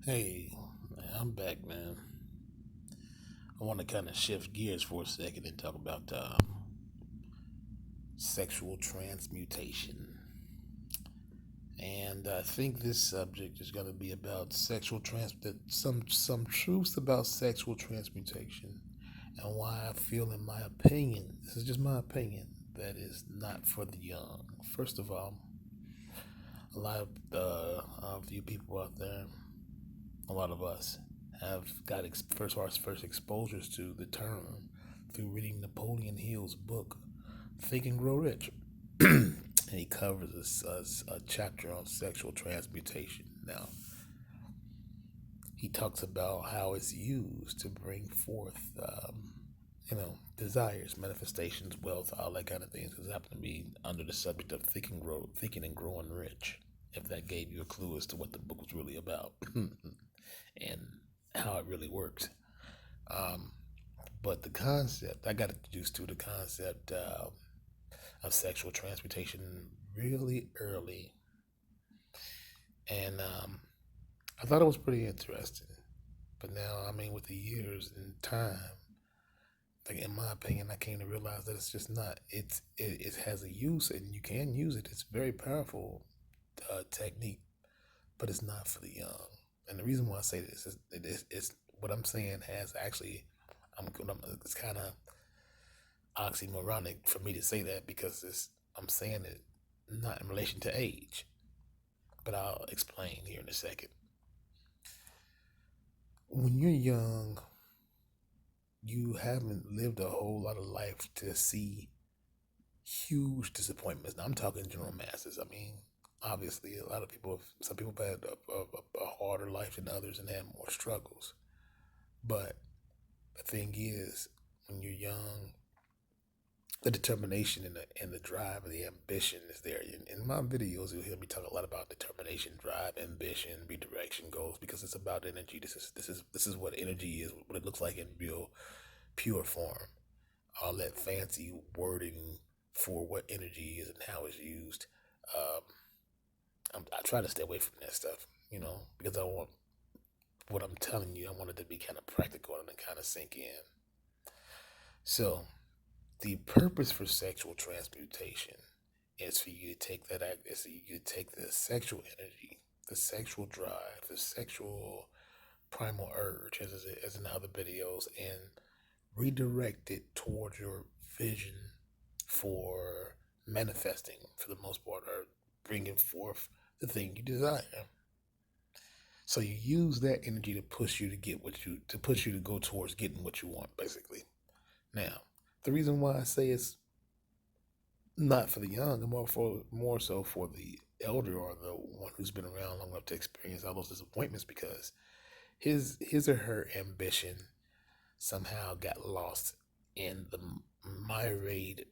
Hey, I'm back, man. I want to kind of shift gears for a second and talk about sexual transmutation. And I think this subject is going to be about some truths about sexual transmutation, and why I feel, in my opinion, this is just my opinion, that is not for the young. First of all, a lot of you people out there, a lot of us have got our first exposures to the term through reading Napoleon Hill's book, Think and Grow Rich. And he covers a chapter on sexual transmutation. Now, he talks about how it's used to bring forth, desires, manifestations, wealth, all that kind of things. Because it happened to be under the subject of thinking and growing rich. If that gave you a clue as to what the book was really about. And how it really works. Um, but the concept, I got introduced to the concept of sexual transmutation really early. And I thought it was pretty interesting. But now, I mean, with the years and time, like in my opinion, I came to realize that it's just not. It has a use, and you can use it. It's a very powerful technique, but it's not for the young. And the reason why I say this is it's what I'm saying has actually, it's kind of oxymoronic for me to say that, because I'm saying it not in relation to age, but I'll explain here in a second. When you're young, you haven't lived a whole lot of life to see huge disappointments. Now I'm talking general masses. I mean, obviously, some people have had a harder life than others and had more struggles. But the thing is, when you're young, the determination and the drive and the ambition is there. In my videos, you'll hear me talk a lot about determination, drive, ambition, redirection, goals, because it's about energy. This is what energy is, what it looks like in real pure form. All that fancy wording for what energy is and how it's used. Um, I try to stay away from that stuff, because I want what I'm telling you. I want it to be kind of practical and kind of sink in. So, the purpose for sexual transmutation is for you to take is for you to take the sexual energy, the sexual drive, the sexual primal urge, as in other videos, and redirect it towards your vision for manifesting, for the most part, or bringing forth the thing you desire. So you use that energy to push you to push you to go towards getting what you want, basically. Now, the reason why I say it's not for the young, and more so for the elder, or the one who's been around long enough to experience all those disappointments, because his or her ambition somehow got lost in the myriad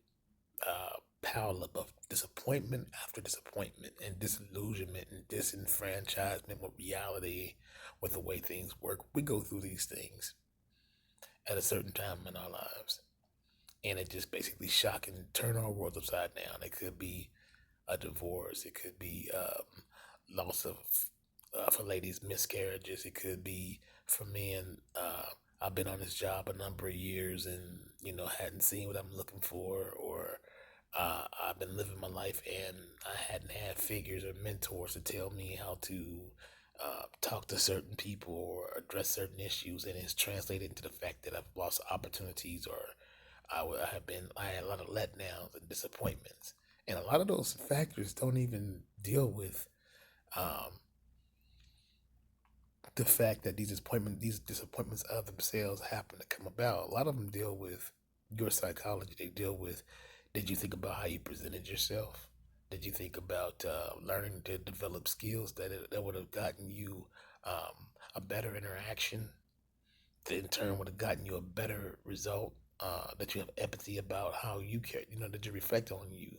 pileup of disappointment after disappointment, and disillusionment and disenfranchisement with reality, with the way things work. We go through these things at a certain time in our lives, and it just basically shock and turn our world upside down. It could be a divorce. It could be loss of, for ladies, miscarriages. It could be for men. I've been on this job a number of years, and hadn't seen what I'm looking for, or I've been living my life and I hadn't had figures or mentors to tell me how to talk to certain people or address certain issues, and it's translated into the fact that I've lost opportunities, or I had a lot of letdowns and disappointments, and a lot of those factors don't even deal with um, the fact that these disappointments of themselves happen to come about. A lot of them deal with your psychology. They deal with, did you think about how you presented yourself? Did you think about learning to develop skills that would have gotten you a better interaction, that in turn would have gotten you a better result? That you have empathy about how you care, that you reflect on you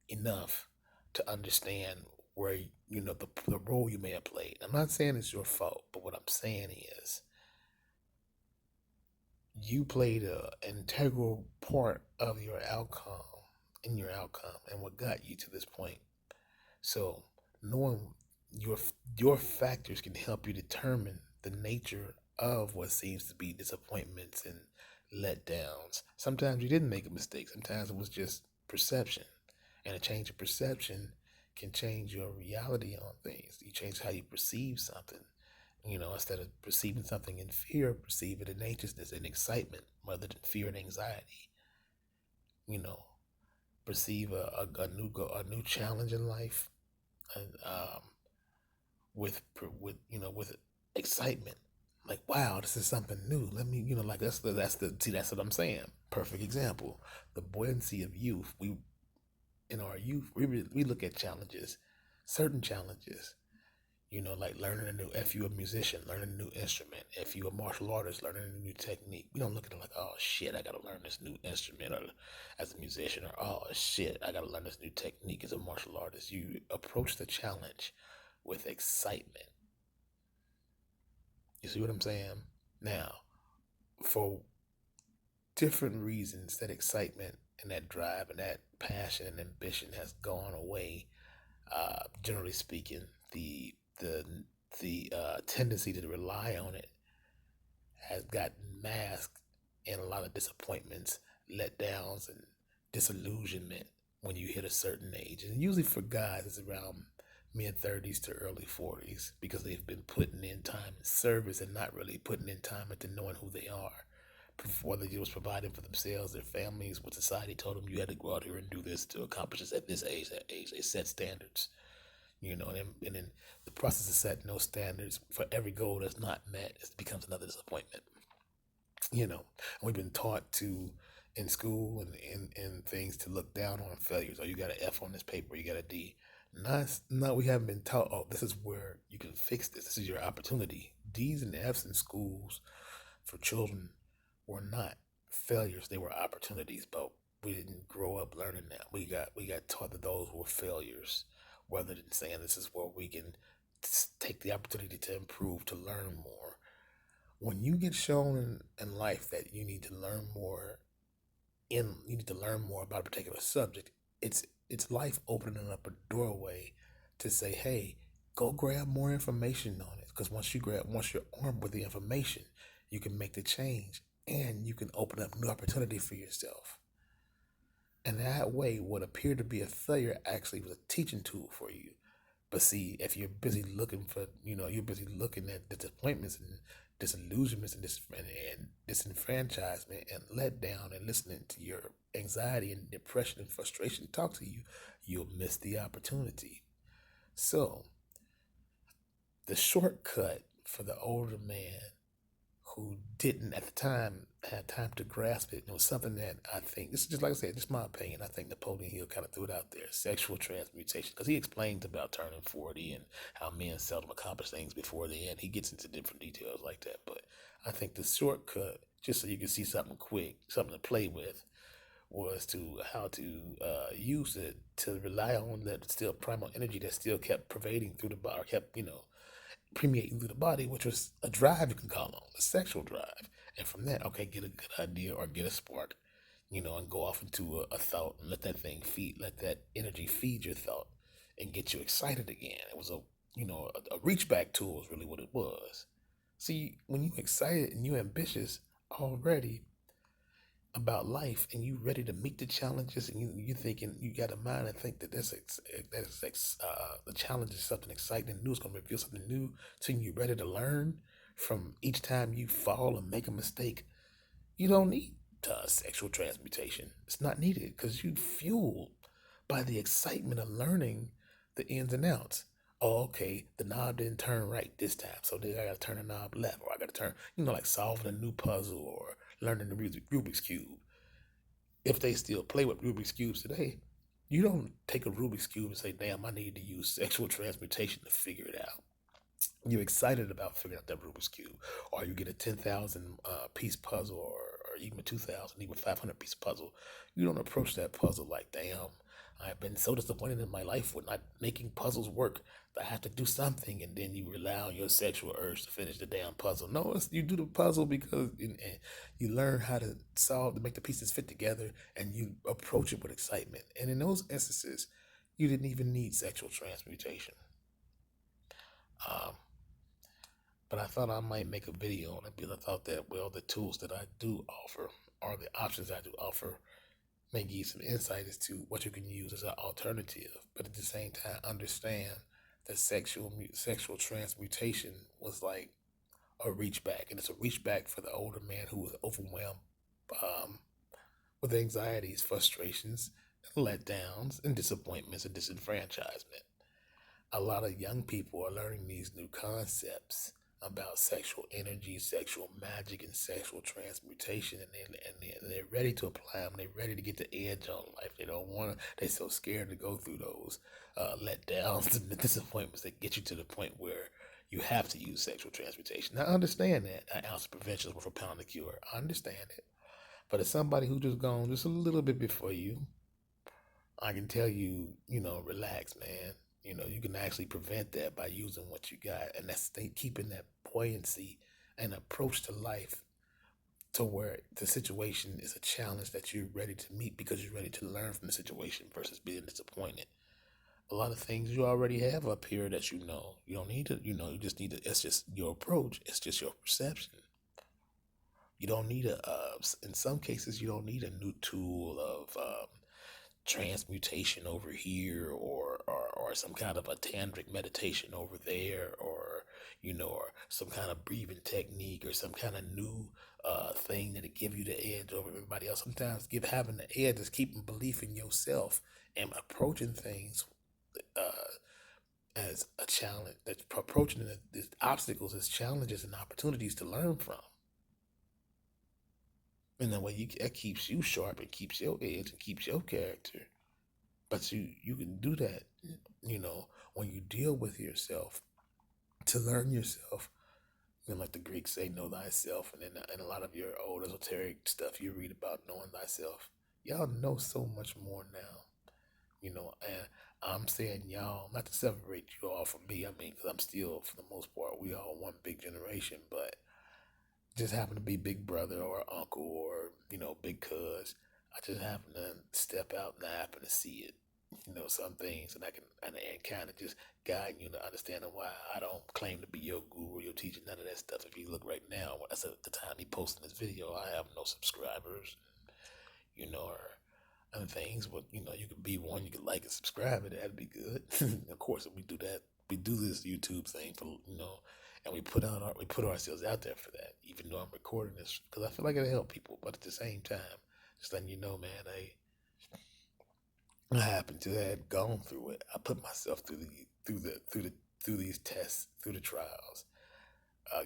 enough to understand where the role you may have played. I'm not saying it's your fault, but what I'm saying is you played an integral part of your outcome and what got you to this point. So knowing your your factors can help you determine the nature of what seems to be disappointments and letdowns. Sometimes you didn't make a mistake. Sometimes it was just perception, and a change of perception can change your reality on things. You change how you perceive something. Instead of perceiving something in fear, perceive it in anxiousness and excitement rather than fear and anxiety. You know, perceive a new challenge in life, and with excitement, like, wow, this is something new. Let me, like, that's the see, that's what I'm saying. Perfect example. The buoyancy of youth. We In our youth, we look at challenges, certain challenges, like learning a new, if you a musician, learning a new instrument, if you a martial artist, learning a new technique. We don't look at it like, oh shit, I gotta learn this new instrument, or as a musician, or oh shit, I gotta learn this new technique as a martial artist. You approach the challenge with excitement. You see what I'm saying? Now, for different reasons, that excitement and that drive and that passion and ambition has gone away. Generally speaking, the tendency to rely on it has gotten masked in a lot of disappointments, letdowns, and disillusionment when you hit a certain age. And usually for guys, it's around mid 30s to early 40s because they've been putting in time in service and not really putting in time into knowing who they are. Whether it was providing for themselves, their families, what society told them you had to go out here and do this to accomplish this at this age, that age. They set standards, and then the process of setting those standards for every goal that's not met, it becomes another disappointment. We've been taught to, in school and in things, to look down on failures. Oh, you got an F on this paper, you got a D. No, we haven't been taught, oh, this is where you can fix this. This is your opportunity. D's and F's in schools for children were not failures, they were opportunities, but we didn't grow up learning that. We got taught that those were failures, rather than saying this is where we can take the opportunity to improve, to learn more. When you get shown in life that you need to learn more about a particular subject, it's life opening up a doorway to say, hey, go grab more information on it. Because once you're armed with the information, you can make the change and you can open up new opportunity for yourself. And that way, what appeared to be a failure actually was a teaching tool for you. But see, if you're busy looking for, you're busy looking at disappointments and disillusionments and disenfranchisement and letdown and listening to your anxiety and depression and frustration talk to you, you'll miss the opportunity. So, the shortcut for the older man who didn't at the time have time to grasp it. It was something that I think, this is just like I said, just my opinion. I think Napoleon Hill kind of threw it out there, sexual transmutation, because he explains about turning 40 and how men seldom accomplish things before the end. He gets into different details like that. But I think the shortcut, just so you can see something quick, something to play with, was to how to use it to rely on that still primal energy that still kept pervading through the body, or kept, permeating through the body, which was a drive you can call on, a sexual drive. And from that, okay, get a good idea or get a spark, and go off into a thought and let that thing feed, let that energy feed your thought and get you excited again. It was a reach back tool is really what it was. See, when you excited and you ambitious already about life and you ready to meet the challenges and you thinking you got a mind and think that the challenge is something exciting and new, it's going to reveal something new to you, ready to learn from each time you fall and make a mistake. You don't need sexual transmutation. It's not needed because you fueled by the excitement of learning the ins and outs. Oh, okay, the knob didn't turn right this time, so then I got to turn the knob left, or I got to turn, like solving a new puzzle or learning the Rubik's Cube. If they still play with Rubik's Cubes today, you don't take a Rubik's Cube and say, damn, I need to use sexual transmutation to figure it out. You're excited about figuring out that Rubik's Cube, or you get a 10,000 piece puzzle, or even 2,000, even 500 piece puzzle. You don't approach that puzzle like, damn, I've been so disappointed in my life with not making puzzles work that I have to do something, and then you rely on your sexual urge to finish the damn puzzle. No, you do the puzzle because and you learn how to solve, to make the pieces fit together, and you approach it with excitement. And in those instances, you didn't even need sexual transmutation. Um, but I thought I might make a video on it because I thought that, well, the tools that I do offer or the options I do offer may give you some insight as to what you can use as an alternative. But at the same time, understand that sexual transmutation was like a reach back, and it's a reach back for the older man who was overwhelmed um, with anxieties, frustrations, letdowns, and disappointments and disenfranchisement. A lot of young people are learning these new concepts about sexual energy, sexual magic, and sexual transmutation, and they're ready to apply them. They're ready to get the edge on life. They don't want to. They're so scared to go through those letdowns and disappointments that get you to the point where you have to use sexual transmutation. Now, I understand that an ounce of prevention is worth a pound of cure. I understand it, but as somebody who just gone just a little bit before you, I can tell you, relax, man. You can actually prevent that by using what you got, and that's keeping that buoyancy and approach to life to where the situation is a challenge that you're ready to meet because you're ready to learn from the situation versus being disappointed. A lot of things you already have up here that you know. You don't need to, you just need to, it's just your approach, it's just your perception. You don't need in some cases, you don't need a new tool of transmutation over here or some kind of a tantric meditation over there or some kind of breathing technique or some kind of new thing that'll give you the edge over everybody else. Sometimes having the edge is keeping belief in yourself and approaching things as a challenge, that's approaching the obstacles as challenges and opportunities to learn from. And that way that keeps you sharp and keeps your edge and keeps your character. But you can do that, when you deal with yourself, to learn yourself. Like the Greeks say, know thyself. And in a lot of your old esoteric stuff you read about knowing thyself, y'all know so much more now, and I'm saying y'all, not to separate you all from me. I mean, because I'm still, for the most part, we all one big generation, but just happen to be big brother or uncle or, big cuz. I just happen to step out and I happen to see it, some things, and I can and kind of just guide you to understanding why I don't claim to be your guru, your teacher, none of that stuff. If you look right now, that's at the time he posting this video, I have no subscribers, or other things. But you could be one, you could like and subscribe, and that'd be good. Of course, if we do that, we do this YouTube thing for and we put ourselves out there for that. Even though I'm recording this, because I feel like it'll help people, but at the same time, just letting you know, man, I happen to have gone through it. I put myself through these tests, through the trials. I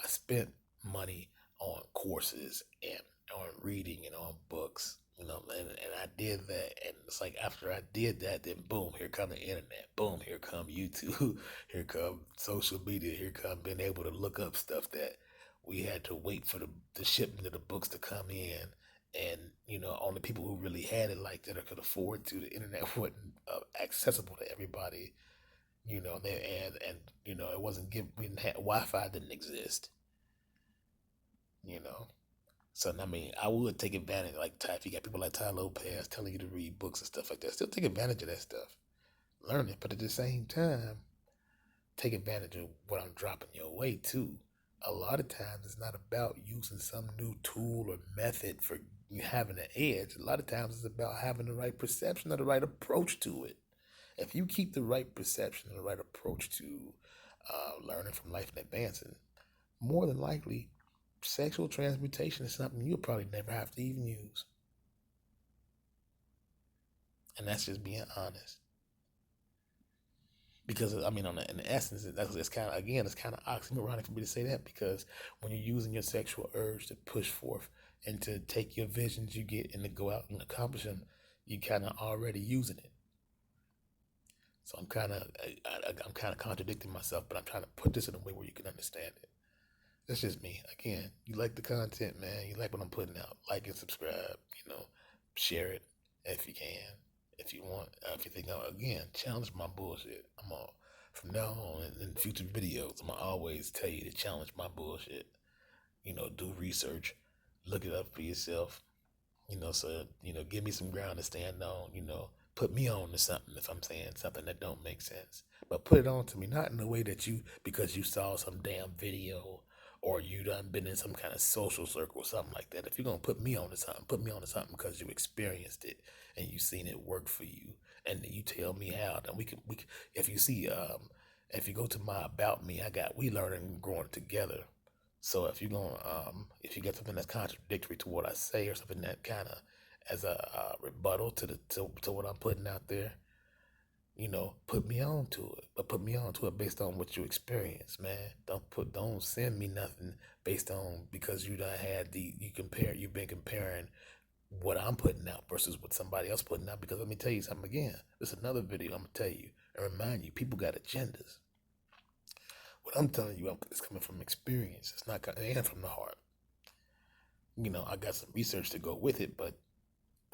spent money on courses and on reading and on books, and I did that. And it's like after I did that, then boom, here come the internet. Boom, here come YouTube. Here come social media. Here come being able to look up stuff that we had to wait for the shipment of the books to come in. And, only people who really had it like that or could afford to. The internet wasn't accessible to everybody, it wasn't we didn't have Wi-Fi didn't exist, you know. So I mean, I would take advantage, like if you got people like Ty Lopez telling you to read books and stuff like that, still take advantage of that stuff, learn it, but at the same time, take advantage of what I'm dropping your way too. A lot of times, it's not about using some new tool or method for you having an edge. A lot of times, it's about having the right perception or the right approach to it. If you keep the right perception and the right approach to learning from life and advancing, more than likely, sexual transmutation is something you'll probably never have to even use. And that's just being honest. Because I mean, in essence, it's kind of, again, it's kind of oxymoronic for me to say that, because when you're using your sexual urge to push forth and to take your visions you get and to go out and accomplish them, you kind of already using it. So I'm kind of contradicting myself, but I'm trying to put this in a way where you can understand it. That's just me. Again, you like the content, man. You like what I'm putting out. Like and subscribe. Share it if you can, if you want. If you think, again, challenge my bullshit. From now on in future videos, I'm gonna always tell you to challenge my bullshit. Do research, look it up for yourself. So give me some ground to stand on. put me on to something if I'm saying something that don't make sense. But put it on to me, not in the way that you, because you saw some damn video or you done been in some kind of social circle or something like that. If you're gonna put me on to something, put me on to something because you experienced it and you seen it work for you, and then you tell me how. Then we can if you see if you go to my about me, we learning and growing together. So if you get something that's contradictory to what I say or something that kind of as a rebuttal to what I'm putting out there, put me on to it. But put me on to it based on what you experience, man. Don't send me nothing based on because you done had you've been comparing what I'm putting out versus what somebody else putting out. Because let me tell you something again. There's another video I'm gonna tell you and remind you, people got agendas. What I'm telling you is coming from experience. It's not and from the heart. I got some research to go with it, but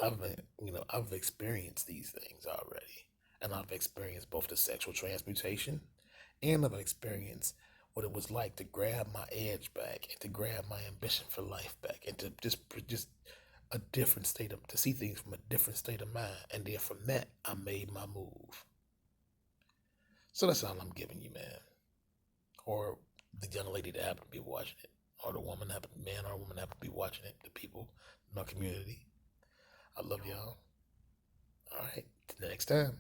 I've experienced these things already. And I've experienced both the sexual transmutation and I've experienced what it was like to grab my edge back and to grab my ambition for life back and to just a different to see things from a different state of mind. And then from that, I made my move. So that's all I'm giving you, man. Or the young lady that happened to be watching it, or the man or woman happen to be watching it, the people in my community. I love y'all. All right, till next time.